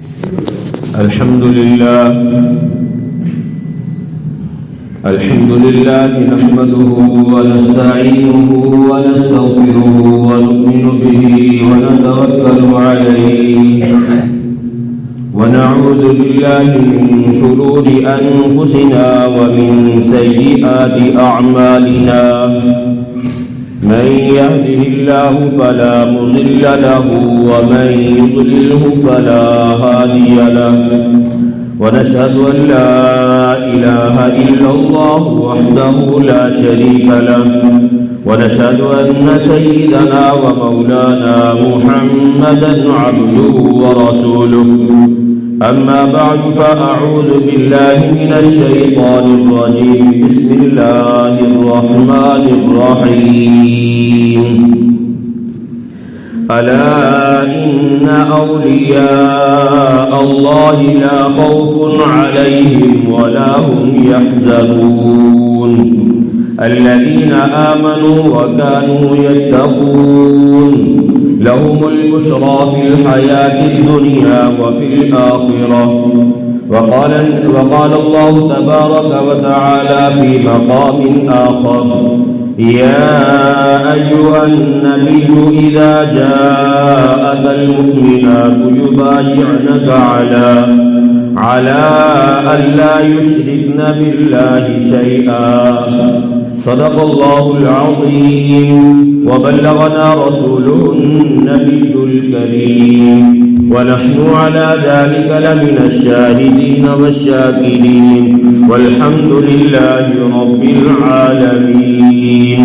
الحمد لله نحمده ونستعينه ونستغفره ونؤمن به ونتوكل عليه ونعوذ بالله من شرور أنفسنا ومن سيئات أعمالنا من يهده الله فلا مضل له ومن يضلله فلا هادي له ونشهد أن لا إله إلا الله وحده لا شريك له ونشهد أن سيدنا ومولانا محمدا عبده ورسوله أما بعد فأعوذ بالله من الشيطان الرجيم بسم الله الرحمن الرحيم ألا إن أولياء الله لا خوف عليهم ولا هم يحزنون الذين آمنوا وكانوا يتقون لهم البشرى في الحياة الدنيا وفي الآخرة وقال الله تبارك وتعالى في مقام آخر يا أيها النبي إذا جاءك المؤمنات يبايعنك على أن لا يشركن بالله شيئا صدق الله العظيم وبلغنا رسوله النبي الكريم ونحن على ذلك لمن الشاهدين والشاكرين والحمد لله رب العالمين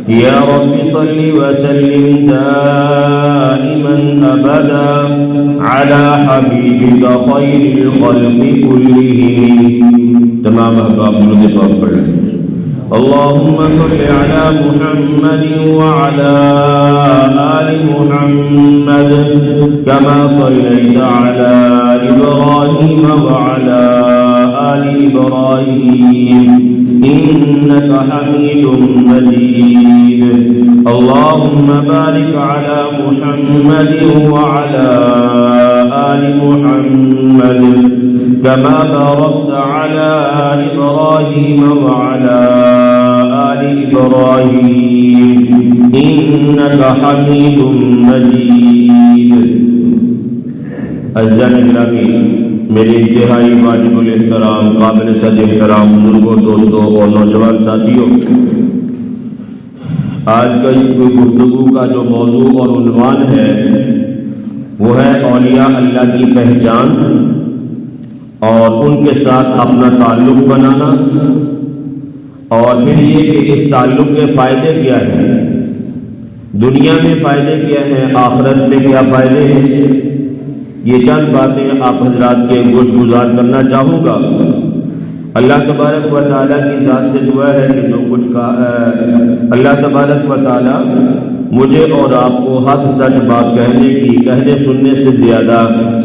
يا رب صل وسلم دائما أبدا على حبيبك خير الخلق كلهم. تمام احباب درود پاک پڑھ لیں. اللهم صل على محمد وعلى آل محمد كما صليت على إبراهيم وعلى آل إبراهيم إنك حميد مجيد. اللهم بارك على محمد وعلى آل محمد كما باركت على إبراهيم وعلى آل إبراهيم إنك حميد مجيد. عزیزان گرامی، میرے انتہائی واجب الاحترام قابل صد احترام بزرگوں، دوستوں اور نوجوان ساتھیوں، آج کا گفتگو کا جو موضوع اور عنوان ہے وہ ہے اولیاء اللہ کی پہچان اور ان کے ساتھ اپنا تعلق بنانا، اور پھر یہ کہ اس تعلق کے فائدے کیا ہیں، دنیا میں فائدے کیا ہیں، آخرت میں کیا فائدے ہیں. یہ چند باتیں آپ حضرات کے گوش گزار کرنا چاہوں گا. اللہ تبارک و تعالیٰ کی ذات سے دعا ہے کہ جو کچھ اللہ تبارک و تعالیٰ مجھے اور آپ کو حق سچ بات کہنے سننے سے زیادہ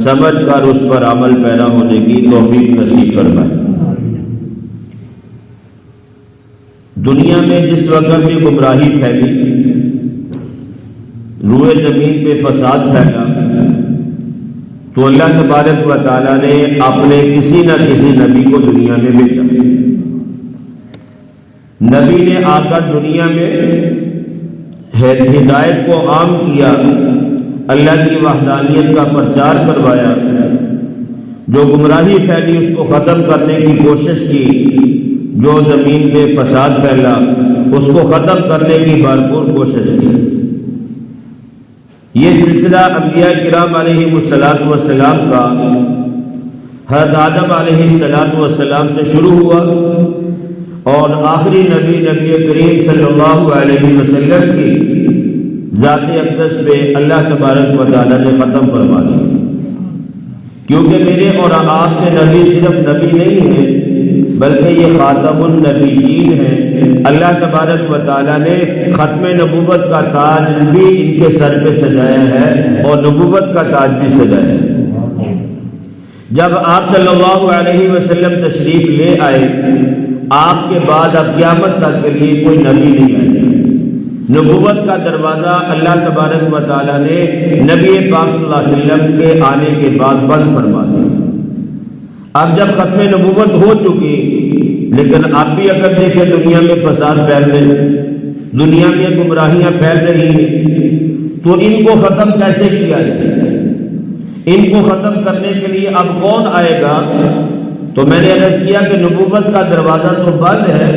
سمجھ کر اس پر عمل پیرا ہونے کی توفیق نصیب فرمائے. دنیا میں جس وقت بھی گمراہی پھیلی، روئے زمین پہ فساد پھیلا، تو اللہ تبارک و تعالیٰ نے اپنے کسی نہ کسی نبی کو دنیا میں بھیجا. نبی نے آ کر دنیا میں ہدایت کو عام کیا، اللہ کی وحدانیت کا پرچار کروایا، جو گمراہی پھیلی اس کو ختم کرنے کی کوشش کی، جو زمین پہ فساد پھیلا اس کو ختم کرنے کی بھرپور کوشش کی. یہ سلسلہ انبیاء کرام علیہ السلام کا حضرت آدم علیہ السلام سے شروع ہوا اور آخری نبی کریم صلی اللہ علیہ وسلم کی ذات اقدس پہ اللہ تبارک و تعالیٰ نے ختم فرما دی. کیونکہ میرے اور آپ سے نبی صرف نبی نہیں ہے بلکہ یہ خاتم النبیین ہیں. اللہ تبارک و تعالیٰ نے ختم نبوت کا تاج بھی ان کے سر پہ سجایا ہے اور نبوت کا تاج بھی سجایا ہے. جب آپ صلی اللہ علیہ وسلم تشریف لے آئے، آپ کے بعد اب قیامت تک کے لیے کوئی نبی نہیں آئے. نبوت کا دروازہ اللہ تبارک و تعالیٰ نے نبی پاک صلی اللہ علیہ وسلم کے آنے کے بعد بند فرما دیا۔ اب جب ختم نبوت ہو چکی، لیکن اب بھی اگر دیکھیں دنیا میں فساد پھیل رہے، دنیا میں گمراہیاں پھیل رہی ہیں، تو ان کو ختم کیسے کیا جائے؟ ان کو ختم کرنے کے لیے اب کون آئے گا؟ تو میں نے عرض کیا کہ نبوت کا دروازہ تو بند ہے،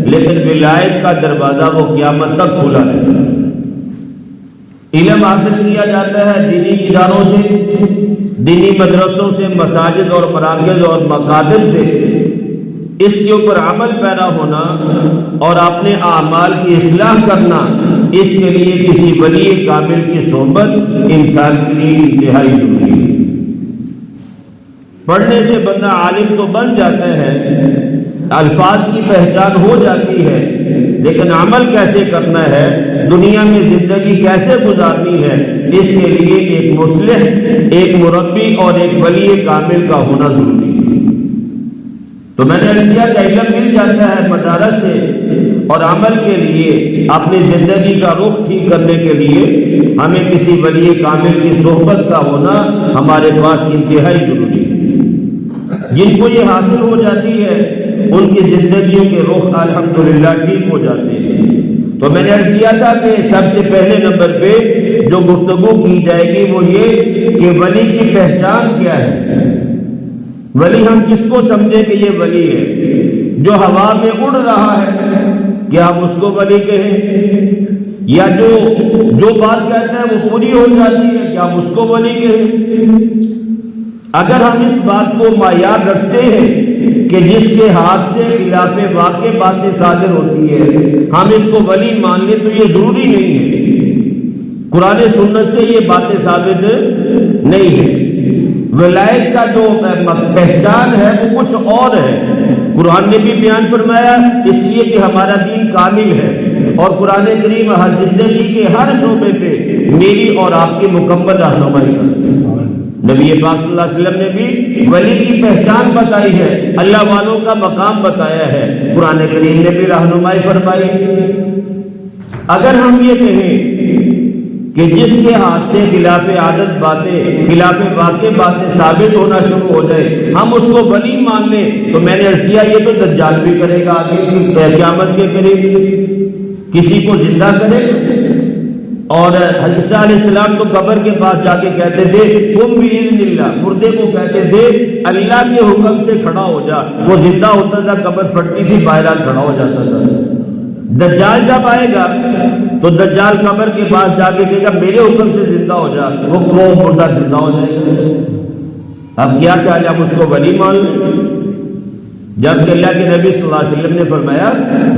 لیکن ولایت کا دروازہ وہ قیامت تک کھلا ہے۔ علم حاصل کیا جاتا ہے دینی اداروں سے، دینی مدرسوں سے، مساجد اور مراکز اور مکاتب سے۔ اس کے اوپر عمل پیرا ہونا اور اپنے اعمال کی اصلاح کرنا، اس کے لیے کسی ولی کامل کی صحبت انسان کے لیے انتہائی ضروری ہے۔ پڑھنے سے بندہ عالم تو بن جاتا ہے، الفاظ کی پہچان ہو جاتی ہے، لیکن عمل کیسے کرنا ہے، دنیا میں زندگی کیسے گزارنی ہے، اس کے لیے ایک مصلح، ایک مربی اور ایک ولی کامل کا ہونا ضروری ہے۔ تو میں نے کیا کہ علم مل جاتا ہے مدارس سے، اور عمل کے لیے اپنی زندگی کا رخ ٹھیک کرنے کے لیے ہمیں کسی ولی کامل کی صحبت کا ہونا ہمارے پاس انتہائی ضروری ہے۔ جن کو یہ حاصل ہو جاتی ہے ان کی زندگیوں کے رخ الحمدللہ ٹھیک ہو جاتے ہیں۔ تو میں نے عرض کیا تھا کہ سب سے پہلے نمبر پہ جو گفتگو کی جائے گی وہ یہ کہ ولی کی پہچان کیا ہے۔ ولی ہم کس کو سمجھیں کہ یہ ولی ہے؟ جو ہوا میں اڑ رہا ہے کیا ہم اس کو ولی کہیں؟ یا جو بات کہتا ہے وہ پوری ہو جاتی ہے کیا ہم اس کو ولی کہیں؟ اگر ہم اس بات کو معیار رکھتے ہیں کہ جس کے ہاتھ سے خلاف واقع باتیں صادر ہوتی ہے ہم اس کو ولی مان لیں، تو یہ ضروری نہیں ہے۔ قرآن سنت سے یہ باتیں ثابت نہیں ہے۔ ولایت کا جو پہچان ہے وہ کچھ اور ہے۔ قرآن نے بھی بیان فرمایا اس لیے کہ ہمارا دین کامل ہے، اور قرآن کریم ہر زندگی کے ہر شعبے پہ میری اور آپ کی مکمل رہنمائی کرتا ہے۔ نبی پاک صلی اللہ علیہ وسلم نے بھی ولی کی پہچان بتائی ہے، اللہ والوں کا مقام بتایا ہے، قرآن کریم نے بھی رہنمائی فرمائی۔ اگر ہم یہ کہیں کہ جس کے ہاتھ سے خلاف عادت باتیں، خلاف واقع باتیں ثابت ہونا شروع ہو جائے ہم اس کو ولی مان لیں، تو میں نے عرض کیا یہ تو دجال بھی کرے گا آگے کی قیامت کے قریب، کسی کو زندہ کرے گا۔ اور عیسیٰ علیہ السلام تو قبر کے پاس جا کے کہتے تھے قم بإذن اللہ، مردے کو کہتے تھے اللہ کے حکم سے کھڑا ہو جا، وہ زندہ ہوتا تھا، قبر پھٹتی تھی، باہر کھڑا ہو جاتا تھا۔ دجال جب آئے گا تو دجال قبر کے پاس جا کے کہے گا میرے حکم سے زندہ ہو جا، وہ مردہ زندہ ہو جائے گا۔ اب کیا خیال ہے ہم اس کو ولی مان لیں؟ جبکہ اللہ کے نبی صلی اللہ علیہ وسلم نے فرمایا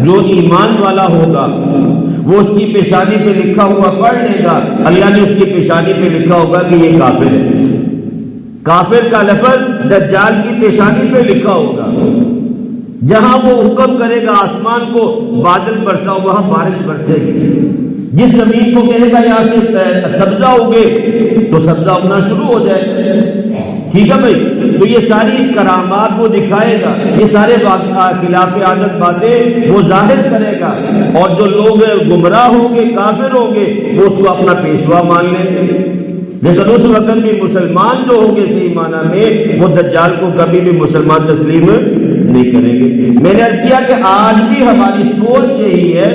جو ایمان والا ہوگا وہ اس کی پیشانی پہ لکھا ہوا پڑھ لے گا، اللہ نے اس کی پیشانی پہ لکھا ہوگا کہ یہ کافر ہے۔ کافر کا لفظ دجال کی پیشانی پہ لکھا ہوگا۔ جہاں وہ حکم کرے گا آسمان کو بادل برساؤ وہاں بارش برسے گی، جس زمین کو کہے گا یہاں سے سبزہ اگے تو سبزہ اگنا شروع ہو جائے گا۔ ٹھیک ہے بھائی، تو یہ ساری کرامات وہ دکھائے گا، یہ سارے خلاف عادت باتیں وہ ظاہر کرے گا، اور جو لوگ گمراہ ہوں گے، کافر ہوں گے، وہ اس کو اپنا پیشوا مان لیں گے۔ لیکن اس وقت بھی مسلمان جو ہوں گے صحیح معنی میں وہ دجال کو کبھی بھی مسلمان تسلیم نہیں کریں گے۔ میں نے عرض کیا کہ آج بھی ہماری سوچ یہی ہے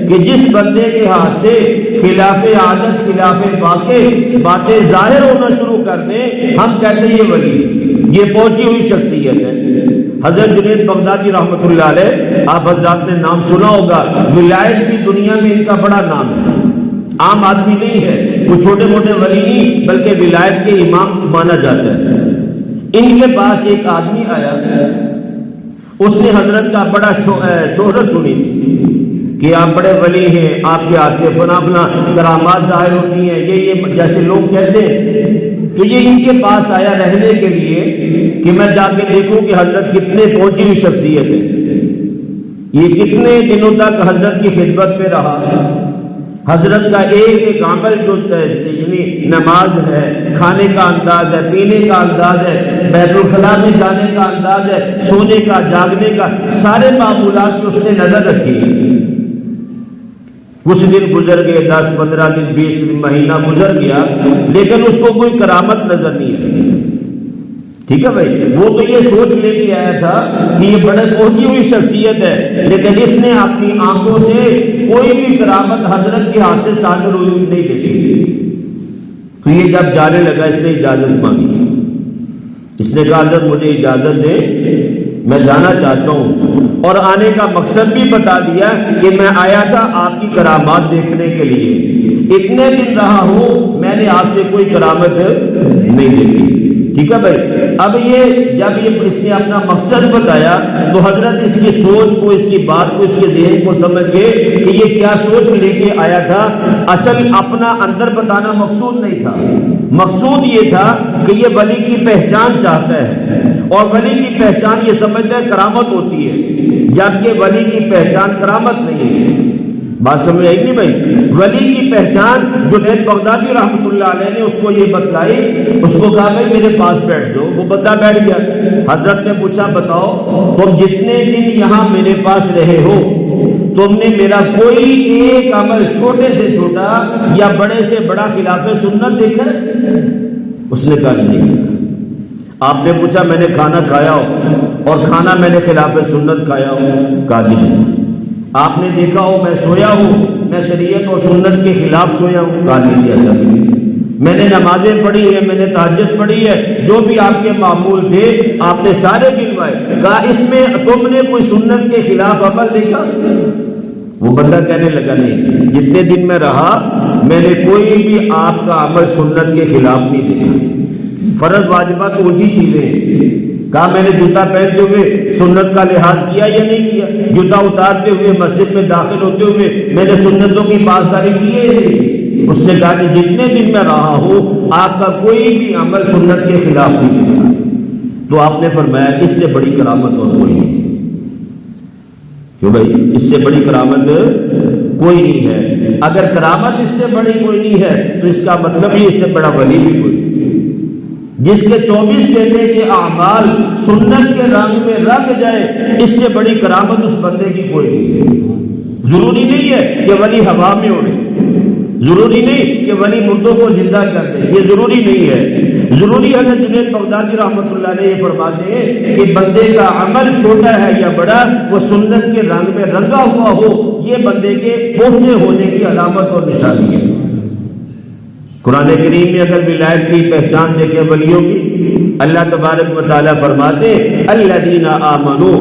کہ جس بندے کے ہاتھ سے خلاف عادت، خلاف واقع باتیں ظاہر ہونا شروع کر دیں ہم کہتے ہیں یہ ولی، یہ پہنچی ہوئی شخصیت ہے۔ حضرت جنید بغدادی رحمۃ اللہ علیہ، آپ حضرات نے نام سنا ہوگا، ولایت کی دنیا میں ان کا بڑا نام ہے، عام آدمی نہیں ہے، وہ چھوٹے موٹے ولی نہیں بلکہ ولایت کے امام مانا جاتا ہے۔ ان کے پاس ایک آدمی آیا، اس نے حضرت کا بڑا شہرت سنی کہ آپ بڑے ولی ہیں، آپ کے ہاتھ سے فنا فنا کرامات ظاہر ہوتی ہیں، یہ جیسے لوگ کہتے ہیں۔ تو یہ ان کے پاس آیا رہنے کے لیے کہ میں جا کے دیکھوں کہ حضرت کتنے پہنچی ہوئی شخصیت ہے، یہ کتنے دنوں تک حضرت کی خدمت پہ رہا، حضرت کا ایک ایک عمل جو یعنی نماز ہے، کھانے کا انداز ہے، پینے کا انداز ہے، بیت الخلاء میں جانے کا انداز ہے، سونے کا، جاگنے کا، سارے معمولات کی اس نے نظر رکھی۔ کچھ دن گزر گئے، 10-15 دن، 20 دن، مہینہ گزر گیا، لیکن اس کو کوئی کرامت نظر نہیں آئی۔ ٹھیک ہے بھائی، وہ تو یہ سوچ لے کے آیا تھا کہ یہ بڑے پہنچی ہوئی شخصیت ہے، لیکن اس نے اپنی آنکھوں سے کوئی بھی کرامت حضرت کے ہاتھ سے صادر ہوئی نہیں دیکھی۔ تو یہ جب جانے لگا، اس نے اجازت مانگی، اس نے کہا حضرت مجھے اجازت دے، میں جانا چاہتا ہوں، اور آنے کا مقصد بھی بتا دیا کہ میں آیا تھا آپ کی کرامات دیکھنے کے لیے، اتنے دن رہا ہوں، میں نے آپ سے کوئی کرامت نہیں دیکھی۔ ٹھیک ہے بھائی، اب یہ جب اس نے اپنا مقصد بتایا تو حضرت اس کی سوچ کو، اس کی بات کو، اس کے ذہن کو سمجھ گئے کہ یہ کیا سوچ لے کے آیا تھا۔ اصل اپنا اندر بتانا مقصود نہیں تھا، مقصود یہ تھا کہ یہ ولی کی پہچان چاہتا ہے، اور ولی کی پہچان یہ سمجھتا ہے کرامت ہوتی ہے، جبکہ ولی کی پہچان کرامت نہیں ہے۔ بات سمجھ آئی نہیں بھائی؟ ولی کی پہچان جنید بغدادی رحمۃ اللہ علیہ نے اس کو یہ بتلائی، اس کو کہا بھائی میرے پاس بیٹھ جاؤ، وہ بندہ بیٹھ گیا۔ حضرت نے پوچھا بتاؤ تم جتنے دن یہاں میرے پاس رہے ہو، تم نے میرا کوئی ایک عمل چھوٹے سے چھوٹا یا بڑے سے بڑا خلاف سنت دیکھا ہے؟ اس نے کہا نہیں۔ آپ نے پوچھا میں نے کھانا کھایا ہو اور کھانا میں نے خلاف سنت کھایا ہو؟ کہا نہیں۔ آپ نے دیکھا ہو میں سویا ہوں، میں شریعت اور سنت کے خلاف سویا ہوں؟ کہا نہیں ایسا نہیں۔ میں نے نمازیں پڑھی ہے، میں نے تہجد پڑھی ہے، جو بھی آپ کے معمول تھے آپ نے سارے گنوائے۔ کہا اس میں تم نے کوئی سنت کے خلاف عمل دیکھا؟ وہ بندہ کہنے لگا نہیں، جتنے دن میں رہا میں نے کوئی بھی آپ کا عمل سنت کے خلاف نہیں دیکھا۔ فرض واجبات تو اونچی چیزیں ہیں۔ کہا میں نے جوتا پہنتے ہوئے سنت کا لحاظ کیا یا نہیں کیا؟ جوتا اتارتے ہوئے مسجد میں داخل ہوتے ہوئے میں نے سنتوں کی پاسداری کی ہے یا نہیں؟ اس نے کہا کہ جتنے دن میں رہا ہوں آپ کا کوئی بھی عمل سنت کے خلاف نہیں دیکھا۔ تو آپ نے فرمایا اس سے بڑی کرامت اور کوئی نہیں۔ کیوں بھائی؟ اس سے بڑی کرامت کوئی نہیں ہے۔ اگر کرامت اس سے بڑی کوئی نہیں ہے تو اس کا مطلب ہی اس سے بڑا ولی بھی کوئی نہیں۔ جس کے 24 گھنٹے کے اعمال سنت کے رنگ میں رنگ جائے، اس سے بڑی کرامت اس بندے کی کوئی نہیں ہے۔ ضروری نہیں ہے کہ ولی ہوا میں اڑے، ضروری نہیں کہ ولی مردوں کو زندہ کر دے، یہ ضروری نہیں ہے۔ ضروری ہے جنید بغدادی رحمۃ اللہ علیہ یہ فرماتے ہیں کہ بندے کا عمل چھوٹا ہے یا بڑا، وہ سنت کے رنگ میں رنگا ہوا ہو، یہ بندے کے پہنچے ہونے کی علامت اور نشانی ہے۔ قرآن کریم میں اگر ولایت کی پہچان دیکھیں ولیوں کی، اللہ تبارک و تعالیٰ فرماتے الذین آمنوا،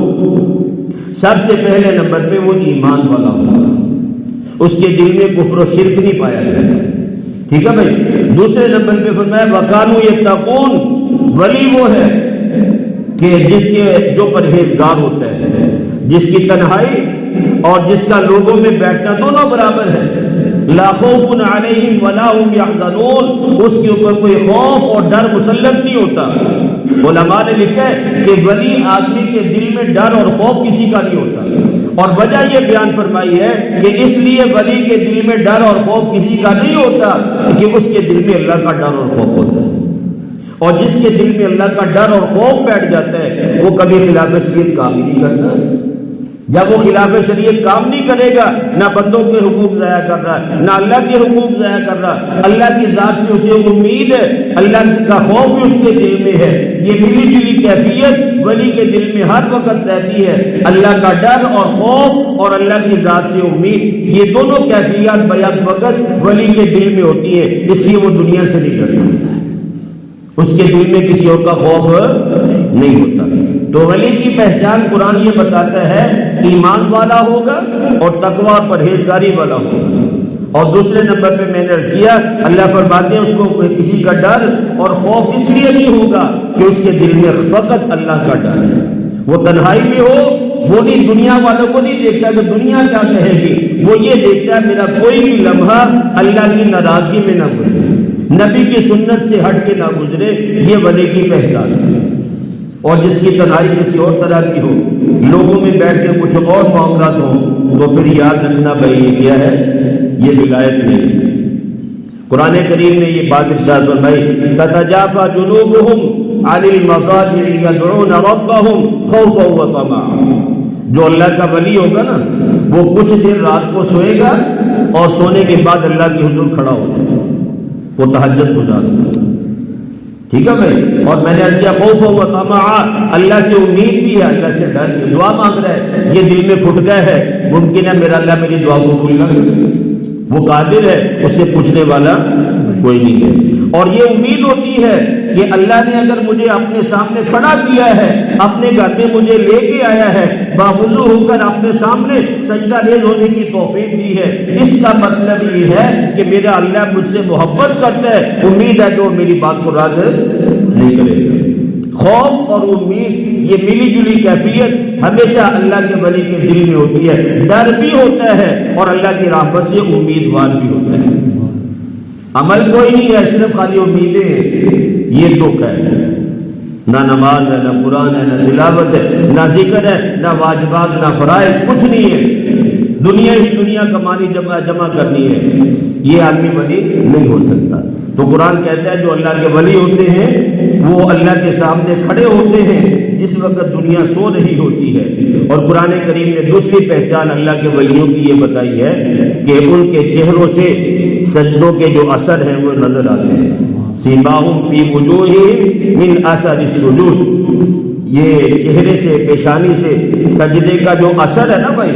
سب سے پہلے نمبر پہ وہ ایمان والا ہوگا، اس کے دل میں کفر و شرک نہیں پایا جائے گا۔ ٹھیک ہے بھائی؟ دوسرے نمبر پہ فرمایا وَكَانُوا يَتَّقُونَ، ولی وہ ہے کہ جس کے جو پرہیزگار ہوتا ہے، جس کی تنہائی اور جس کا لوگوں میں بیٹھنا دونوں برابر ہے۔ لا خوف علیہم ولا هم يحزنون، اس کے اوپر کوئی خوف اور ڈر مسلط نہیں ہوتا۔ علماء نے لکھا ہے کہ ولی آدمی کے دل میں ڈر اور خوف کسی کا نہیں ہوتا، اور وجہ یہ بیان فرمائی ہے کہ اس لیے ولی کے دل میں ڈر اور خوف کسی کا نہیں ہوتا کہ اس کے دل میں اللہ کا ڈر اور خوف ہوتا ہے، اور جس کے دل میں اللہ کا ڈر اور خوف بیٹھ جاتا ہے وہ کبھی خلاف شریعت کام ہی نہیں کرتا۔ جب وہ خلاف شریعت کام نہیں کرے گا، نہ بندوں کے حقوق ضائع کر رہا ہے، نہ اللہ کے حقوق ضائع کر رہا، اللہ کی ذات سے اسے امید ہے، اللہ کا خوف بھی اس کے دل میں ہے۔ یہ ملی جلی کیفیت ولی کے دل میں ہر وقت رہتی ہے، اللہ کا ڈر اور خوف اور اللہ کی ذات سے امید، یہ دونوں کیفیات بیک وقت ولی کے دل میں ہوتی ہیں، اس لیے وہ دنیا سے نہیں ڈرتا، اس کے دل میں کسی اور کا خوف نہیں ہوتا۔ تو ولی کی پہچان قرآن یہ بتاتا ہے ایمان والا ہوگا اور تقوی اور پرہیزگاری والا ہوگا۔ اور دوسرے نمبر پہ میں نے عرض کیا اللہ فرماتے ہیں اس کو کسی کا ڈر اور خوف اس لیے نہیں ہوگا کہ اس کے دل میں فقط اللہ کا ڈر ہے۔ وہ تنہائی میں ہو، وہ نہیں دنیا والوں کو نہیں دیکھتا کہ دنیا کیا کہے گی، وہ یہ دیکھتا ہے میرا کوئی بھی لمحہ اللہ کی ناراضگی میں نہ گزرے، نبی کی سنت سے ہٹ کے نہ گزرے، یہ ولی کی پہچان ہے۔ اور جس کی تنہائی کسی اور طرح کی ہو، لوگوں میں بیٹھ کے کچھ اور معاملات ہوں، تو پھر یاد رکھنا بھائی یہ کیا ہے، یہ ولایت نہیں۔ قرآن کریم نے یہ بات ارشاد فرمائی تتجافى جنوبهم عن المضاجع يدعون ربهم خوفا وطمعا، جو اللہ کا ولی ہوگا نا وہ کچھ دیر رات کو سوئے گا اور سونے کے بعد اللہ کے حضور کھڑا ہو جائے گا، وہ تہجد گزار ہوگا، ٹھیک ہے بھائی. اور میں نے کیا خوف و طمع، اللہ سے امید بھی ہے، اللہ سے ڈر بھی، دعا مانگ رہا ہے، یہ دل میں کھٹ گیا ہے، ممکن ہے میرا اللہ میری دعا کو قبول نہ کرے، وہ قادر ہے، اس سے پوچھنے والا کوئی نہیں ہے. اور یہ امید ہوتی ہے کہ اللہ نے اگر مجھے اپنے سامنے کھڑا کیا ہے، اپنے گھر میں مجھے لے کے آیا ہے، باوضو ہو کر اپنے سامنے سجدہ ریز ہونے کی توفیق دی ہے، اس کا مطلب یہ ہے کہ میرا اللہ مجھ سے محبت کرتا ہے، امید ہے کہ وہ میری بات کو رد نہیں کرے گا. خوف اور امید یہ ملی جلی کیفیت ہمیشہ اللہ کے ولی کے دل میں ہوتی ہے. ڈر بھی ہوتا ہے اور اللہ کی رحمت سے امیدوار بھی ہوتا ہے. عمل کوئی نہیں ہے، صرف خالی امیدیں ہیں، یہ دکھ ہے. نہ نماز ہے، نہ قرآن ہے، نہ تلاوت ہے، نہ ذکر ہے، نہ واجبات، نہ فرائض، کچھ نہیں ہے. دنیا ہی دنیا کمانی جمع کرنی ہے. یہ آدمی ولی نہیں ہو سکتا. تو قرآن کہتا ہے جو اللہ کے ولی ہوتے ہیں وہ اللہ کے سامنے کھڑے ہوتے ہیں جس وقت دنیا سو رہی ہوتی ہے. اور قرآن کریم نے دوسری پہچان اللہ کے ولیوں کی یہ بتائی ہے کہ ان کے چہروں سے سجدوں کے جو اثر ہیں وہ نظر آتے ہیں. سیماہم فی وجوہہم من اثر السجود، یہ چہرے سے پیشانی سے سجدے کا جو اثر ہے نا بھائی،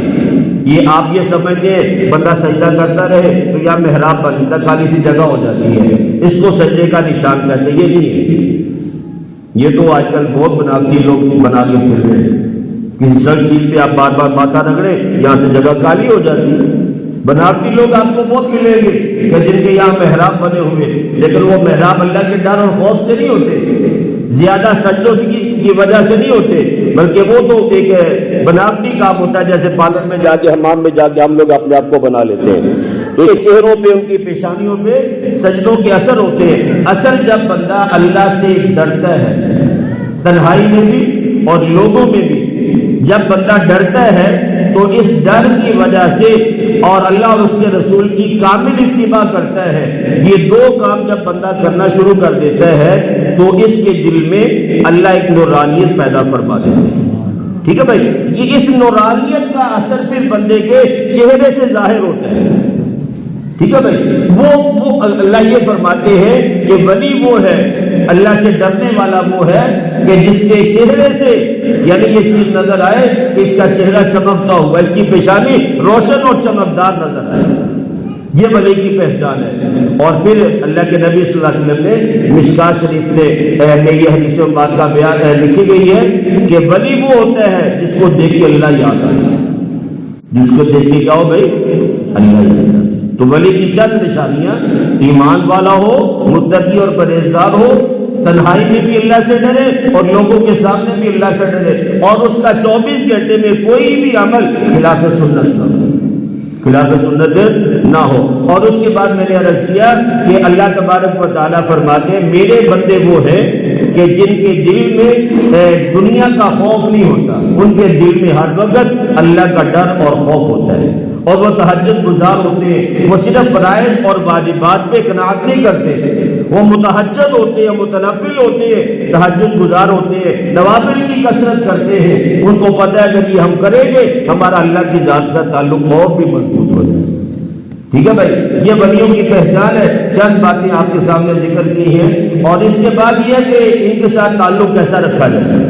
یہ آپ یہ سمجھتے ہیں بندہ سجدہ کرتا رہے تو یا محراب بنتا خالی سی جگہ ہو جاتی ہے، اس کو سجدے کا نشان کہتے ہیں. یہ نہیں ہے. یہ تو آج کل بہت بناوٹی لوگ بنا کے پھر رہے ہیں. کسی سر چیز پہ آپ بار بار ماتھا رگڑے یہاں سے جگہ خالی ہو جاتی ہے. بناوٹی لوگ آپ کو بہت ملیں گے کہ جن کے یہاں محراب بنے ہوئے، لیکن وہ محراب اللہ کے ڈر اور خوف سے نہیں ہوتے، زیادہ سجدوں کی وجہ سے نہیں ہوتے، بلکہ وہ تو ایک بناوٹی کام ہوتا ہے، جیسے پارلر میں جا کے حمام میں جا کے ہم لوگ اپنے آپ کو بنا لیتے ہیں. تو اس چہروں پہ ان کی پیشانیوں پہ سجدوں کے اثر ہوتے ہیں. اصل جب بندہ اللہ سے ڈرتا ہے، تنہائی میں بھی اور لوگوں میں بھی، جب بندہ ڈرتا ہے تو اس ڈر کی وجہ سے اور اللہ اور اس کے رسول کی کامل اتباع کرتا ہے. یہ دو کام جب بندہ کرنا شروع کر دیتا ہے تو اس کے دل میں اللہ ایک نورانیت پیدا فرما دیتا ہے. ٹھیک ہے بھائی، یہ اس نورانیت کا اثر پھر بندے کے چہرے سے ظاہر ہوتا ہے. ٹھیک ہے بھائی، وہ اللہ یہ فرماتے ہیں کہ ولی وہ ہے، اللہ سے ڈرنے والا وہ ہے کہ جس کے چہرے سے یعنی یہ چیز نظر آئے کہ اس کا چہرہ چمکتا ہوا، اس کی پیشانی روشن اور چمکدار نظر آئے. یہ ولی کی پہچان ہے. اور پھر اللہ کے نبی صلی اللہ علیہ وسلم نے مشکات شریف میں یہ حدیث بات کا بیان لکھی گئی ہے کہ ولی وہ ہوتا ہے جس کو دیکھ کے اللہ یاد آئے. جس کو دیکھ کے کیا ہو بھائی؟ اللہ یاد آئے. تو ولی کی چند نشانیاں: ایمان والا ہو، متقی اور پرہیزگار ہو، تنہائی میں بھی اللہ سے ڈرے اور لوگوں کے سامنے بھی اللہ سے ڈرے، اور اس کا 24 گھنٹے میں کوئی بھی عمل خلاف سنت نہ ہو، خلاف سنت نہ ہو. اور اس کے بعد میں نے عرض کیا کہ اللہ تبارک و تعالیٰ فرماتے ہیں میرے بندے وہ ہیں کہ جن کے دل میں دنیا کا خوف نہیں ہوتا، ان کے دل میں ہر وقت اللہ کا ڈر اور خوف ہوتا ہے، اور وہ تہجد گزار ہوتے ہیں. وہ صرف فرائض اور واجبات پہ قناعت نہیں کرتے، وہ متہجد ہوتے ہیں، متنفل ہوتے ہیں، تہجد گزار ہوتے ہیں، نوافل کی کثرت کرتے ہیں. ان کو پتہ ہے اگر یہ ہم کریں گے ہمارا اللہ کی ذات کا تعلق اور بھی مضبوط ہو جائے. ٹھیک ہے بھائی، یہ ولیوں کی پہچان ہے. چند باتیں آپ کے سامنے ذکر کی ہیں. اور اس کے بعد یہ کہ ان کے ساتھ تعلق کیسا رکھا جائے.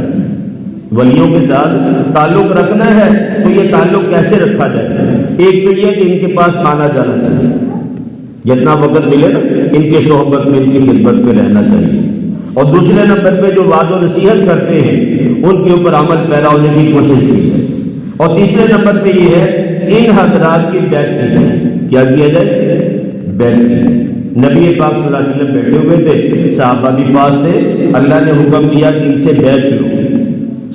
ولیوں کے ساتھ تعلق رکھنا ہے تو یہ تعلق کیسے رکھا جائے؟ ایک تو یہ کہ ان کے پاس آنا جانا چاہیے، جتنا وقت ملے نا ان کے صحبت میں، ان کی خدمت میں رہنا چاہیے. اور دوسرے نمبر پہ جو وعظ و نصیحت کرتے ہیں ان کے اوپر عمل پیرا ہونے کی کوشش کی ہے. اور تیسرے نمبر پہ یہ ہے ان حضرات کی بیعت کی جائے. کیا کیا جائے؟ بیعت کی. نبی پاک صلی اللہ علیہ وسلم بیٹھے ہوئے تھے، صحابہ بھی پاس تھے، اللہ نے حکم دیا کہ ان سے بیعت لو.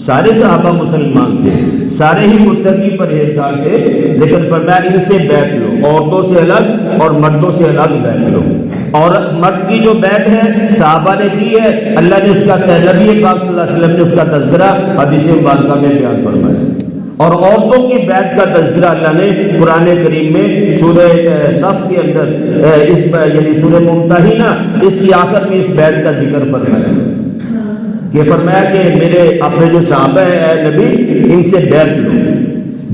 سارے صحابہ مسلمان تھے، سارے ہی متقی پرہیزگار تھے، لیکن فرمایا ان سے بیعت لو، عورتوں سے الگ اور مردوں سے الگ بیعت لو. اور مرد کی جو بیعت ہے صحابہ نے کی ہے، اللہ نے اس کا نبی پاک صلی اللہ علیہ وسلم نے اس کا تذکرہ حدیث مبارکہ میں بیان فرمایا. اور عورتوں کی بیعت کا تذکرہ اللہ نے قرآن کریم میں سورہ صف کے اندر یعنی سورہ ممتحنہ اس کی آخر میں اس بیعت کا ذکر فرمایا کہ فرمایا کہ میرے اپنے جو صحابہ ہیں اے نبی ان سے بیعت لو.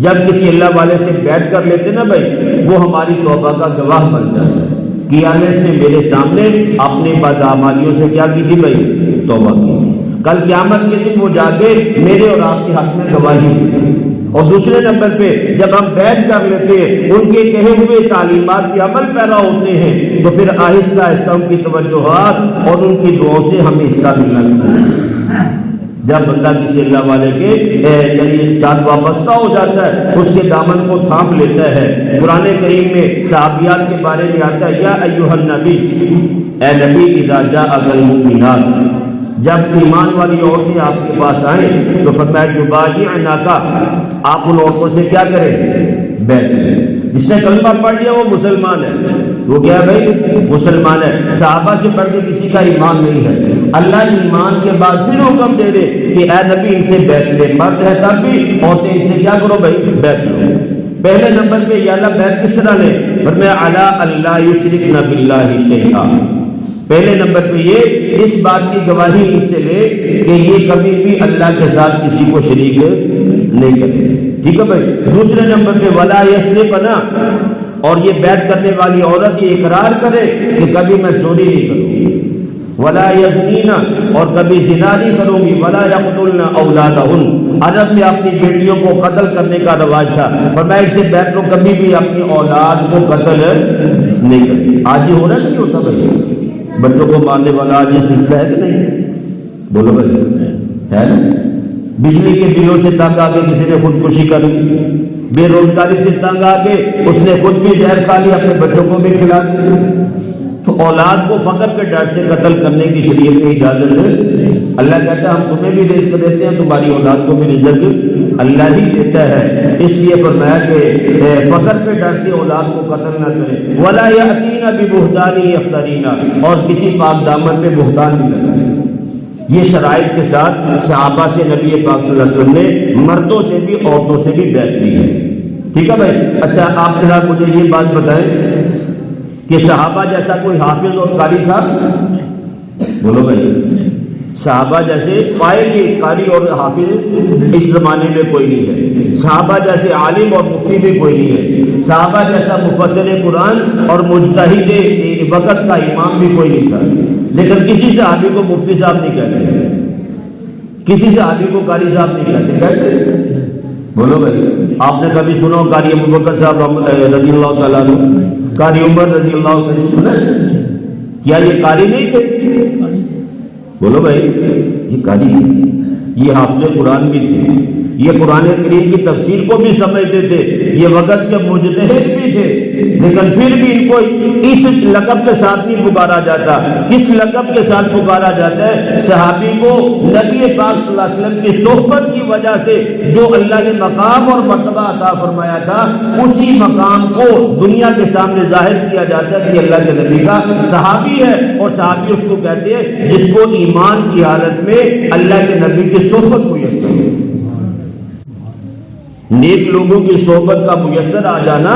جب کسی اللہ والے سے بیعت کر لیتے نا بھائی، وہ ہماری توبہ کا گواہ بن جاتا ہے کہ آنے سے میرے سامنے اپنی بدعمالیوں سے کیا کی تھی بھائی؟ توبہ کی۔ کل قیامت کے دن وہ جا کے میرے اور آپ کے حق میں گواہی دے۔ اور دوسرے نمبر پہ جب ہم بیعت کر لیتے ہیں، ان کے کہے ہوئے تعلیمات کی عمل پیرا ہوتے ہیں، تو پھر آہستہ آہستہ ان کی توجہات اور ان کی دعاؤں سے ہمیں حصہ ملنا شروع ہوتا ہے۔ جب بندہ کسی اللہ والے کے یعنی ساتھ وابستہ ہو جاتا ہے، اس کے دامن کو تھام لیتا ہے۔ قرآن کریم میں صحابیات کے بارے میں آتا ہے، یا ایھا النبی، اے نبی، اذا جاءک المؤمنات، جب ایمان والی عورتیں آپ کے پاس آئیں تو فرمایا یبایعنک، آپ ان عورتوں سے کیا کریں؟ بیعت کریں۔ جس نے کلمہ پڑھ لیا وہ مسلمان ہے، وہ کیا بھائی؟ مسلمان ہے۔ صحابہ سے بڑھ کے کسی کا ایمان نہیں ہے۔ اللہ ایمان کے بعد پھر حکم دے دے کہ اے نبی ان سے بیعت لے، مرد ہے تب بھی، عورتیں ان سے کیا کرو بھائی؟ بیعت لو۔ پہلے نمبر پہ یا اللہ بیعت کس طرح لے؟ فرمایا علی اللہ یشرکن باللہ شیئا، پہلے نمبر پہ یہ اس بات کی گواہی ان سے لے کہ یہ کبھی بھی اللہ کے ساتھ کسی کو شریک نہیں کرے، ٹھیک ہے بھائی؟ دوسرے نمبر پہ ولا یسرقن، اور یہ بیعت کرنے والی عورت یہ اقرار کرے کہ کبھی میں چوری نہیں کروں گی، ولا یزنین، اور کبھی زنا نہیں کروں گی، ولا یقتلن اولادہن، عرب میں اپنی بیٹیوں کو قتل کرنے کا رواج تھا، فرمایا اس سے بیعت لو کبھی بھی اپنی اولاد کو قتل نہیں کرے۔ آج یہ ہو رہا نہیں ہوتا بھائی؟ بچوں کو مارنے والا آج یہ سلسلہ ہے کہ نہیں؟ بولو بھائی، ہے نا؟ بجلی کے بلوں سے تنگ آ کے کسی نے خودکشی کر لی، بے روزگاری سے تنگ آ کے اس نے خود بھی زہر کھا لی، اپنے بچوں کو بھی کھلا دی۔ تو اولاد کو فقر کے ڈر سے قتل کرنے کی شریعت نے اجازت ہے۔ اللہ کہتا ہے ہم تمہیں بھی رزق دیتے ہیں، تمہاری اولاد کو بھی رزق اللہ ہی دیتا ہے۔ اس لیے فرمایا کہ فقر کے ڈر سے اولاد کو قتل نہ کرے، ولا یأتین ببہتان یفترین، اور کسی پاک دامن پہ بہتان نہیں لگائے۔ یہ شرائط کے ساتھ صحابہ سے نبی پاک صلی اللہ علیہ وسلم نے مردوں سے بھی عورتوں سے بھی بیعت کی ہے، ٹھیک ہے بھائی؟ اچھا آپ ذرا مجھے یہ بات بتائیں کہ صحابہ جیسا کوئی حافظ اور قاری تھا؟ بولو بھائی، صحابہ جیسے پائے کہ قاری اور حافظ اس زمانے میں کوئی نہیں ہے، صحابہ جیسے عالم اور مفتی بھی کوئی نہیں ہے، صحابہ جیسا مفسر قرآن اور مجتہد وقت کا امام بھی کوئی نہیں تھا، لیکن کسی صحابی کو مفتی صاحب نہیں کہتے، کسی صحابی کو قاری صاحب نہیں کہتے۔ بولو بھائی، آپ نے کبھی سنا قاری ابوبکر صاحب رضی اللہ تعالیٰ عنہ، قاری عمر رضی اللہ عنہ، کیا یہ قاری نہیں تھے؟ بولو بھائی، یہ قاری تھے، یہ حافظ قرآن بھی تھے، یہ قرآن کریم کی تفسیر کو بھی سمجھتے تھے، یہ وقت کے مجتہد بھی تھے، لیکن پھر بھی ان کو اس لقب کے ساتھ نہیں پکارا جاتا۔ کس لقب کے ساتھ پکارا جاتا ہے؟ صحابی کو نبی پاک صلی اللہ علیہ وسلم کی صحبت کی وجہ سے جو اللہ نے مقام اور مرتبہ عطا فرمایا تھا، اسی مقام کو دنیا کے سامنے ظاہر کیا جاتا ہے کہ اللہ کے نبی کا صحابی ہے، اور صحابی اس کو کہتے ہیں جس کو ایمان کی حالت میں اللہ کے نبی کی صحبت میسر ہے۔ نیک لوگوں کی صحبت کا میسر آ جانا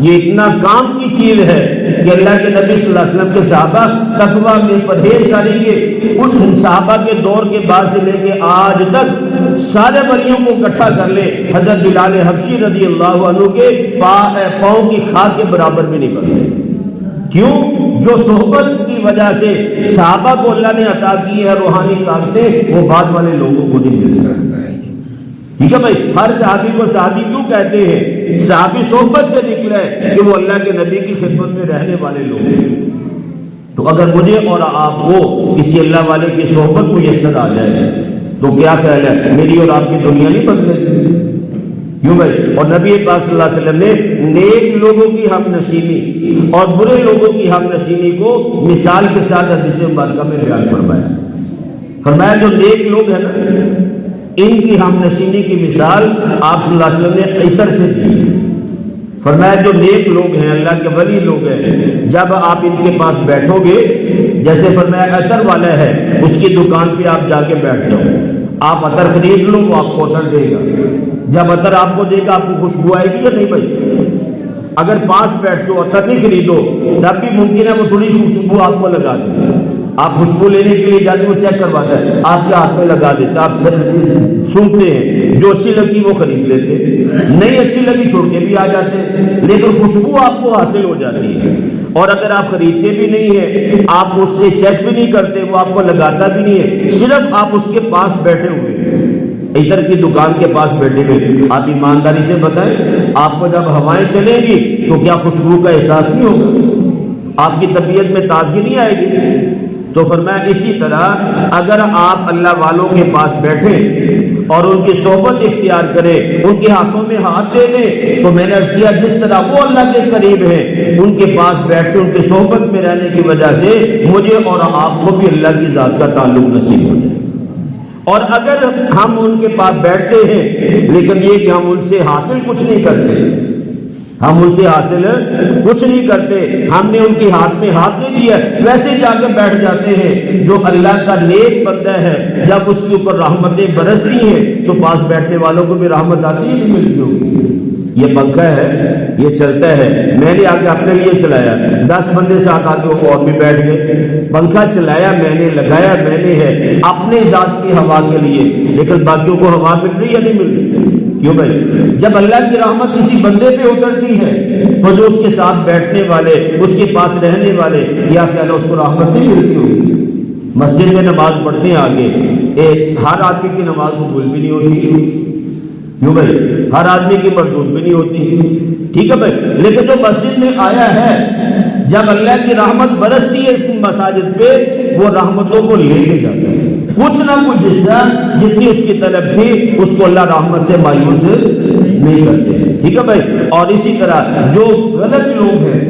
یہ اتنا کام کی چیز ہے کہ اللہ کے نبی صلی اللہ علیہ وسلم کے صحابہ تقویٰ میں پرہیز کریں گے۔ اس صحابہ کے دور کے بعد سے لے کے آج تک سارے ولیوں کو اکٹھا کر لے، حضرت بلال حبشی رضی اللہ عنہ کے پاؤں کی خاک کے برابر بھی نہیں کرتے۔ کیوں؟ جو صحبت کی وجہ سے صحابہ کو اللہ نے عطا کی ہے روحانی طاقتیں، وہ بعد والے لوگوں کو نہیں مل سکتا۔ ٹھیک ہے بھائی، ہر صحابی کو صحابی کیوں کہتے ہیں؟ صحابی صحبت سے نکلا ہے کہ وہ اللہ کے نبی کی خدمت میں رہنے والے لوگ ہیں۔ تو اگر مجھے اور آپ کو کسی اللہ والے کی صحبت میسر آ جائے تو کیا خیال ہے، میری اور آپ کی دنیا نہیں بدلے گی؟ کیوں بھائی؟ اور نبی پاک صلی اللہ علیہ وسلم نے نیک لوگوں کی ہم نشینی اور برے لوگوں کی ہم نشینی کو مثال کے ساتھ حدیث مبارکہ میں بیان فرمایا۔ فرمایا جو نیک لوگ ہیں نا، ان کی ہم نشینی کی مثال آپ صلی اللہ علیہ وسلم نے عطر سے دی۔ فرمایا جو نیک لوگ ہیں، اللہ کے ولی لوگ ہیں، جب آپ ان کے پاس بیٹھو گے، جیسے فرمایا عطر والا ہے، اس کی دکان پہ آپ جا کے بیٹھ جاؤ، آپ عطر خرید لو، وہ آپ کو عطر دے گا۔ جب عطر آپ کو دے گا آپ کو خوشبو آئے گی یا نہیں بھائی؟ اگر پاس بیٹھ جاؤ عطر نہیں خریدو، تب بھی ممکن ہے وہ تھوڑی خوشبو آپ کو لگا دے۔ آپ خوشبو لینے کے لیے جاتے وہ چیک کرواتا ہے، آپ کے ہاتھ میں لگا دیتا، آپ سونگتے ہیں، جو اچھی لگی وہ خرید لیتے، نہیں اچھی لگی چھوڑ کے بھی آ جاتے ہیں، لیکن خوشبو آپ کو حاصل ہو جاتی ہے۔ اور اگر آپ خریدتے بھی نہیں ہیں، آپ اس سے چیک بھی نہیں کرتے، وہ آپ کو لگاتا بھی نہیں ہے، صرف آپ اس کے پاس بیٹھے ہوئے ادھر کی دکان کے پاس بیٹھے ہوئے، آپ ایمانداری سے بتائیں آپ کو جب ہوائیں چلیں گی تو کیا خوشبو کا احساس نہیں ہوگا؟ آپ کی طبیعت میں تازگی نہیں آئے گی؟ تو فرمایا اسی طرح اگر آپ اللہ والوں کے پاس بیٹھیں اور ان کی صحبت اختیار کریں، ان کے ہاتھوں میں ہاتھ دے دیں، تو میں نے عرض کیا جس طرح وہ اللہ کے قریب ہیں، ان کے پاس بیٹھ کے ان کی صحبت میں رہنے کی وجہ سے مجھے اور آپ کو بھی اللہ کی ذات کا تعلق نصیب ہو جائے۔ اور اگر ہم ان کے پاس بیٹھتے ہیں لیکن یہ کہ ہم ان سے حاصل کچھ نہیں کرتے، ہم ان سے حاصل کچھ نہیں کرتے، ہم نے ان کے ہاتھ میں ہاتھ نہیں دیا، ویسے جا کے بیٹھ جاتے ہیں، جو اللہ کا نیک بندہ ہے جب اس کے اوپر رحمتیں برستی ہیں تو پاس بیٹھنے والوں کو بھی رحمت آتی ہے نہیں ملتی ہوگی۔ یہ پنکھا ہے، یہ چلتا ہے، میں نے آگے اپنے لیے چلایا، 10 بندے ساتھ آگے اور بھی بیٹھ گئے، پنکھا چلایا میں نے، لگایا میں نے ہے اپنے ذات کی ہوا کے لیے، لیکن باقیوں کو ہوا مل رہی یا نہیں مل رہی؟ کیوں بھائی؟ جب اللہ کی رحمت کسی بندے پہ اترتی ہے تو جو اس کے ساتھ بیٹھنے والے، اس کے پاس رہنے والے، کیا خیال ہے اس کو رحمت نہیں ملتی ہوگی؟ مسجد میں نماز پڑھتے ہیں آگے، ہر آدمی کی نماز قبول بھی نہیں ہوتی، کیوں بھائی؟ ہر آدمی کی مردود بھی نہیں ہوتی، ٹھیک ہے بھائی، لیکن جو مسجد میں آیا ہے جب اللہ کی رحمت برستی ہے اس مساجد پہ، وہ رحمتوں کو لے کے جاتا ہے، کچھ نہ کچھ حصہ جتنی اس کی طلب تھی اس کو اللہ رحمت سے مایوس نہیں کرتے، ٹھیک ہے بھائی۔ اور اسی طرح جو غلط لوگ ہیں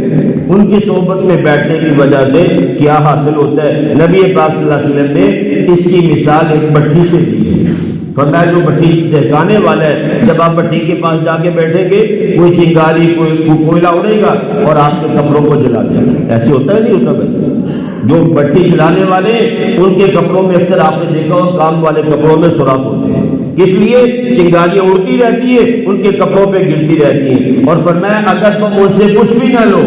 ان کی صحبت میں بیٹھنے کی وجہ سے کیا حاصل ہوتا ہے؟ نبی پاک صلی اللہ علیہ وسلم نے اس کی مثال ایک بھٹی سے دی ہے، فرمایا جو بھٹی دہکانے والا ہے، جب آپ بھٹی کے پاس جا کے بیٹھیں گے کوئی چنگاری کوئی کوئلہ اڑے گا اور آپ کے کپڑوں کو جلا دے گا، ایسے ہوتا ہے نہیں ہوتا بھائی؟ جو بھٹی جلانے والے ان کے کپڑوں میں اکثر آپ نے دیکھا ہو کام والے کپڑوں میں سوراخ ہوتے ہیں، کس لیے؟ چنگاریاں اڑتی رہتی ہے ان کے کپڑوں پہ گرتی رہتی ہیں، اور فرمایا اگر تم ان سے کچھ بھی نہ لو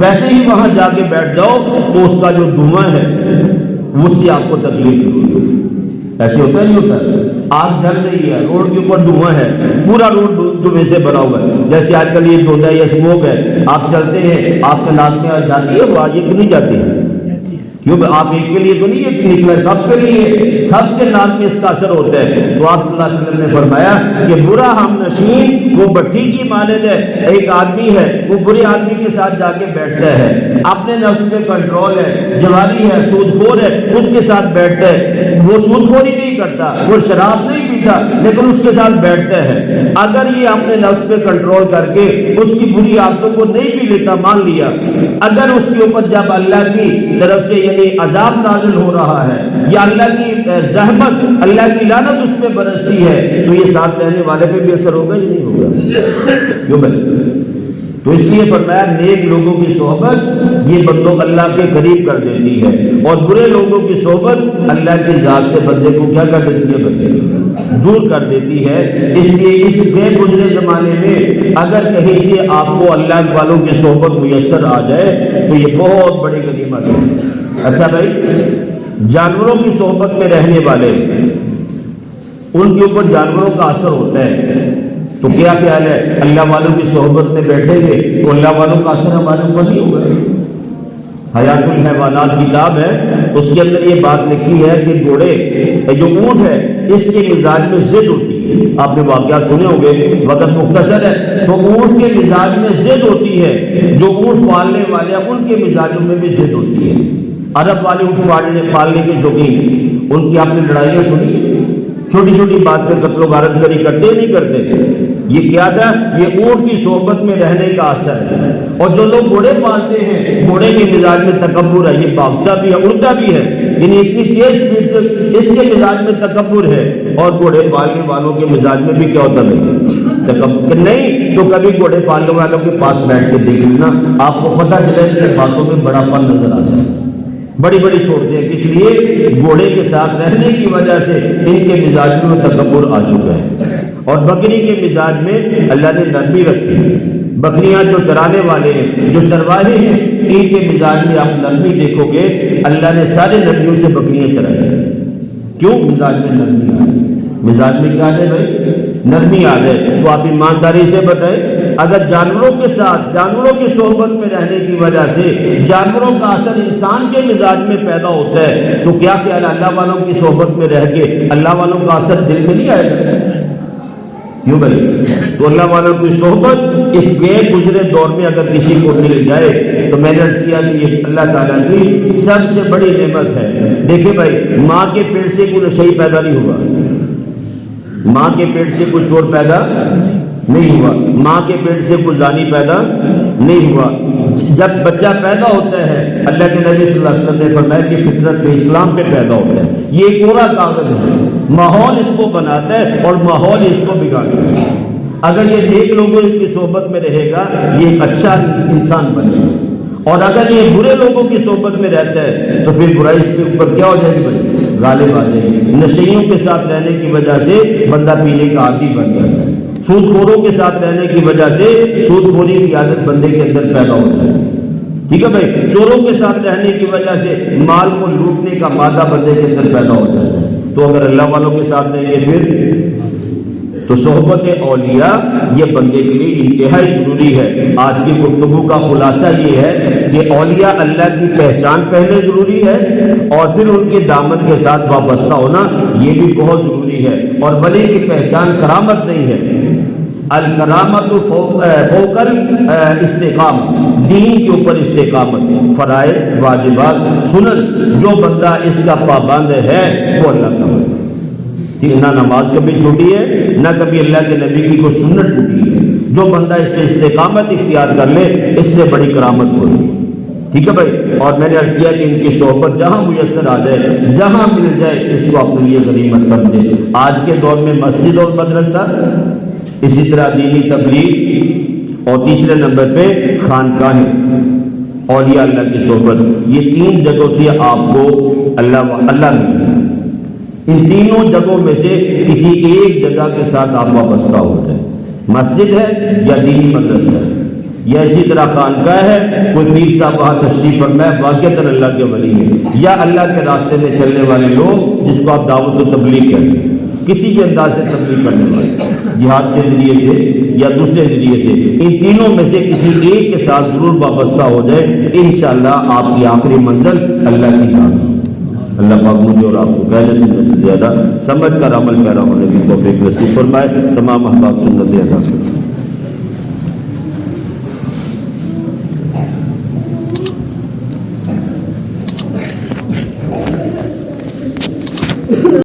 ویسے ہی وہاں جا کے بیٹھ جاؤ تو اس کا جو دھواں ہے اس سے آپ کو تکلیف ہوگی۔ ایسے ہوتا نہیں ہوتا؟ آگ جل رہی ہے، روڈ کے اوپر دھواں ہے، پورا روڈ دھویں سے بھرا ہوا ہے، جیسے آج کل یہ دھوندا یا اسموک ہے، آپ چلتے ہیں آپ کے ناک میں جاتی ہے، وہ آگے نہیں جاتی ہے، کیوں؟ آپ ایک کے لیے تو نہیں یہ نکلا، سب کے لیے، سب کے نام میں اس کا اثر ہوتا ہے۔ تو آپ صلی اللہ علیہ وسلم نے فرمایا کہ برا ہم نشین وہ بھٹی کی مانند ہے، ایک آدمی ہے وہ برے آدمی کے ساتھ جا کے بیٹھتا ہے، اپنے نفس پہ کنٹرول ہے، جواری ہے، سود خور ہے، اس کے ساتھ بیٹھتا ہے، وہ سود خوری نہیں کرتا، وہ شراب نہیں پیتا، لیکن اس کے ساتھ بیٹھتا ہے۔ اگر یہ اپنے نفس پہ کنٹرول کر کے اس کی بری عادتوں کو نہیں بھی لیتا، مان لیا، اگر اس کے اوپر جب اللہ کی طرف سے یعنی عذاب نازل ہو رہا ہے یا اللہ کی زحمت، اللہ کی لعنت اس پہ برستی ہے، تو یہ ساتھ رہنے والے پہ بھی اثر ہوگا یا نہیں ہوگا؟ کیوں بھائی؟ تو اس لیے فرمایا نیک لوگوں کی صحبت یہ بندوں اللہ کے قریب کر دیتی ہے، اور برے لوگوں کی صحبت اللہ کی ذات سے بندے کو کیا کر دیتی ہے؟ بندے دور کر دیتی ہے۔ اس لیے اس بے گزرے زمانے میں اگر کہیں سے آپ کو اللہ والوں کی صحبت میسر آ جائے تو یہ بہت بڑی غنیمت ہے۔ اچھا بھائی، جانوروں کی صحبت میں رہنے والے ان کے اوپر جانوروں کا اثر ہوتا ہے، تو کیا خیال ہے اللہ والوں کی صحبت میں بیٹھیں گے تو اللہ والوں کا اثر ہمارے اوپر نہیں ہوگا؟ حیات الحیوانات کتاب ہے، اس کے اندر یہ بات لکھی ہے کہ گھوڑے جو اونٹ ہے اس کے مزاج میں ضد ہوتی ہے، آپ نے واقعات سنے ہوں گے، وقت مختصر ہے، تو اونٹ کے مزاج میں ضد ہوتی ہے، جو اونٹ پالنے والے ہیں ان کے مزاجوں میں بھی ضد ہوتی ہے۔ عرب والے اونٹ پالنے کے شوقین، ان کی آپ نے لڑائیاں سنی، چھوٹی چھوٹی بات پہ قتل و غارت گری کرتے نہیں کرتے؟ یہ کیا تھا؟ یہ اونٹ کی صحبت میں رہنے کا اثر ہے۔ اور جو لوگ گھوڑے پالتے ہیں گھوڑے کے مزاج میں تکبر ہے، یہ بھاگتا بھی ہے اڑتا بھی ہے، یعنی اتنی تیز سپیڈ سے اس کے مزاج میں تکبر ہے، اور گھوڑے پالنے والوں کے مزاج میں بھی کیا ہوتا ہے؟ تکبر نہیں۔ تو کبھی گھوڑے پالنے والوں کے پاس بیٹھ کے دیکھ لینا، آپ کو پتہ چلے کہ باتوں میں بڑا پن نظر آتا ہے، بڑی بڑی چھوڑتے ہیں، اس لیے گھوڑے کے ساتھ رہنے کی وجہ سے ان کے مزاج میں تکبر آ چکا ہے۔ اور بکری کے مزاج میں اللہ نے نرمی رکھی، بکریاں جو چرانے والے ہیں، جو چرواہے ہیں، ان کے مزاج میں آپ نرمی دیکھو گے۔ اللہ نے سارے نبیوں سے بکریاں چرائی، کیوں؟ مزاج میں نرمی آ جائے۔ مزاج میں کیا ہے بھائی؟ نرمی آ جائے۔ تو آپ ایمانداری سے بتائیں، اگر جانوروں کے ساتھ، جانوروں کی صحبت میں رہنے کی وجہ سے جانوروں کا اثر انسان کے مزاج میں پیدا ہوتا ہے، تو کیا خیال اللہ والوں کی صحبت میں رہ کے اللہ والوں کا اثر دل میں نہیں آئے گا؟ کیوں بھائی؟ تو اللہ والوں کی صحبت اس گئے گزرے دور میں اگر کسی کو مل جائے تو میں نے عرض کیا کہ یہ اللہ تعالیٰ کی سب سے بڑی نعمت ہے۔ دیکھیں بھائی، ماں کے پیٹ سے کوئی نشئی پیدا نہیں ہوا، ماں کے پیٹ سے کوئی چور پیدا نہیں ہوا، ماں کے پیٹ سے کوئی زانی پیدا نہیں ہوا۔ جب بچہ پیدا ہوتا ہے، اللہ کے نبی صلی اللہ علیہ وسلم نے فرمایا کہ فطرت پہ، اسلام پہ پیدا ہوتا ہے۔ یہ ایک پورا کاغذ ہے، ماحول اس کو بناتا ہے اور ماحول اس کو بگاڑتا ہے۔ اگر یہ نیک لوگوں کی صحبت میں رہے گا، یہ ایک اچھا انسان بنے گا، اور اگر یہ برے لوگوں کی صحبت میں رہتا ہے تو پھر برائی اس کے اوپر کیا ہو جائے گی بھائی؟ غالب آ جائے گی۔ نشیوں کے ساتھ رہنے کی وجہ سے بندہ پینے کا عادی بن جاتا ہے، سود خوروں کے ساتھ رہنے کی وجہ سے سود خوری کی عادت بندے کے اندر پیدا ہوتا ہے، ٹھیک ہے بھائی؟ چوروں کے ساتھ رہنے کی وجہ سے مال کو لوٹنے کا مادہ بندے کے اندر پیدا ہوتا ہے۔ تو اگر اللہ والوں کے ساتھ رہیں گے پھر تو صحبت اولیاء یہ بندے کے لیے انتہائی ضروری ہے۔ آج کی گفتگو کا خلاصہ یہ ہے کہ اولیاء اللہ کی پہچان پہلے ضروری ہے، اور پھر ان کے دامن کے ساتھ وابستہ ہونا یہ بھی بہت ضروری ہے۔ اور ولی کی پہچان کرامت نہیں ہے، الکرامت فوق استقامت، دین کے اوپر استقامت، فرائض واجبات سنن، جو بندہ اس کا پابند ہے وہ اللہ کا بندہ۔ نہ نماز کبھی چھوٹی ہے، نہ کبھی اللہ کے نبی کی کوئی سنت ٹوٹی ہے۔ جو بندہ اس پہ استقامت اختیار کر لے، اس سے بڑی کرامت کوئی نہیں، ٹھیک ہے بھائی؟ اور میں نے عرض کیا کہ ان کی صحبت جہاں میسر آ جائے، جہاں مل جائے، اس کو اپنے لیے غنیمت سمجھے۔ آج کے دور میں مسجد اور مدرسہ، اسی طرح دینی تبلیغ، اور تیسرے نمبر پہ خانقاہیں، اولیاء اللہ کی صحبت، یہ تین جگہوں سے آپ کو اللہ ملے۔ ان تینوں جگہوں میں سے کسی ایک جگہ کے ساتھ آپ وابستہ ہو جائیں، مسجد ہے یا دینی مدرسہ ہے یا اسی طرح خانقاہ ہے، کوئی پیر صاحب وہاں تشریف فرمائے، واقعتاً اللہ کے ولی ہے، یا اللہ کے راستے میں چلنے والے لوگ جس کو آپ دعوت و تبلیغ کہتے ہیں، کسی بھی انداز سے تبلیغ کرنے والے، جہاد کے ذریعے سے یا دوسرے ذریعے سے، ان تینوں میں سے کسی ایک کے ساتھ ضرور وابستہ ہو جائے، انشاءاللہ آپ کی آخری منزل اللہ کی ذات ہے۔ اللہ پاک مجھے اور آپ کو کہنے سننے سے زیادہ سمجھ کر عمل پیرا ہونے کی توفیق نصیب فرمائے۔ تمام احباب سنت ادا کریں۔